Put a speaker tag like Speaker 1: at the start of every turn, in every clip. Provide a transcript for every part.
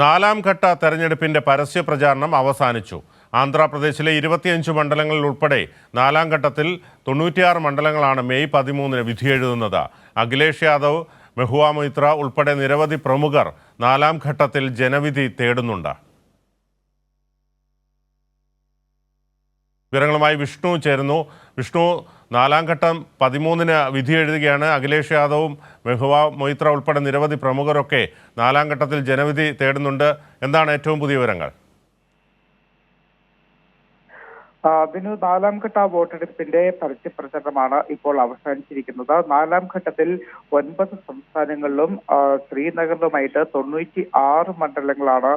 Speaker 1: നാലാം ഘട്ട തെരഞ്ഞെടുപ്പിന്റെ പരസ്യ പ്രചാരണം അവസാനിച്ചു. ആന്ധ്രാപ്രദേശിലെ 25 മണ്ഡലങ്ങളിൽ ഉൾപ്പെടെ നാലാം ഘട്ടത്തിൽ 96 മണ്ഡലങ്ങളാണ് മെയ് 13 വിധിയെഴുതുന്നത്. അഖിലേഷ് യാദവ്, മെഹുവ മൊയ്ത്ര ഉൾപ്പെടെ നിരവധി പ്രമുഖർ നാലാം ഘട്ടത്തിൽ ജനവിധി തേടുന്നുണ്ട്. വിവരങ്ങളുമായി വിഷ്ണു ചേരുന്നു. വിഷ്ണു, നാലാം ഘട്ടം 13 വിധി എഴുതുകയാണ്. അഖിലേഷ് യാദവും മെഹുവ മൊയ്ത്ര ഉൾപ്പെടെ നിരവധി പ്രമുഖരൊക്കെ നാലാം ഘട്ടത്തിൽ ജനവിധി തേടുന്നുണ്ട്. എന്താണ് ഏറ്റവും പുതിയ വിവരങ്ങൾ?
Speaker 2: അതിന് നാലാം ഘട്ട വോട്ടെടുപ്പിന്റെ പരസ്യപ്രചരണമാണ് ഇപ്പോൾ അവസാനിച്ചിരിക്കുന്നത്. നാലാം ഘട്ടത്തിൽ 9 സംസ്ഥാനങ്ങളിലും ശ്രീനഗറിലുമായിട്ട് 96 മണ്ഡലങ്ങളാണ്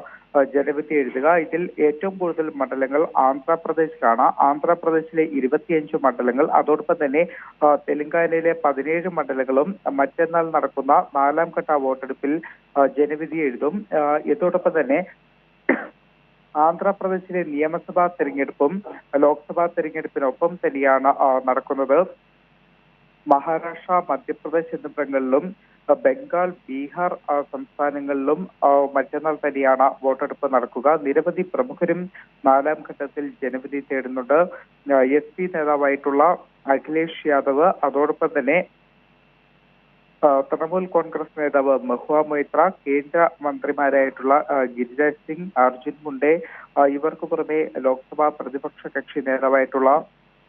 Speaker 2: ജനവിധി എഴുതുക. ഇതിൽ ഏറ്റവും കൂടുതൽ മണ്ഡലങ്ങൾ ആന്ധ്രാപ്രദേശിലാണ്. ആന്ധ്രാപ്രദേശിലെ 25 മണ്ഡലങ്ങൾ, അതോടൊപ്പം തന്നെ തെലങ്കാനയിലെ 17 മണ്ഡലങ്ങളും മറ്റന്നാൾ നടക്കുന്ന നാലാം ഘട്ട വോട്ടെടുപ്പിൽ ജനവിധി എഴുതും. ഇതോടൊപ്പം തന്നെ ആന്ധ്രാപ്രദേശിലെ നിയമസഭാ തെരഞ്ഞെടുപ്പും ലോക്സഭാ തെരഞ്ഞെടുപ്പിനൊപ്പം തന്നെയാണ് നടക്കുന്നത്. മഹാരാഷ്ട്ര, മധ്യപ്രദേശ് എന്നിവിടങ്ങളിലും ബംഗാൾ, ബീഹാർ സംസ്ഥാനങ്ങളിലും മറ്റന്നാൾ തന്നെയാണ് വോട്ടെടുപ്പ് നടക്കുക. നിരവധി പ്രമുഖരും നാലാം ഘട്ടത്തിൽ ജനവിധി തേടുന്നുണ്ട്. SP നേതാവായിട്ടുള്ള അഖിലേഷ് യാദവ്, അതോടൊപ്പം തന്നെ തൃണമൂൽ കോൺഗ്രസ് നേതാവ് മെഹുവ മൊയ്ത്ര, കേന്ദ്ര മന്ത്രിമാരായിട്ടുള്ള ഗിരിരാജ് സിംഗ്, അർജുൻ മുണ്ടെ, ഇവർക്ക് പുറമെ ലോക്സഭാ പ്രതിപക്ഷ കക്ഷി നേതാവായിട്ടുള്ള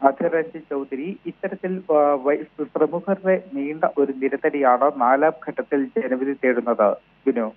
Speaker 2: അധീർ രഞ്ജൻ ചൗധരി, ഇത്തരത്തിൽ പ്രമുഖരുടെ നീണ്ട ഒരു നിര തന്നെയാണ് നാലാം ഘട്ടത്തിൽ ജനവിധി തേടുന്നത്. ബിനു.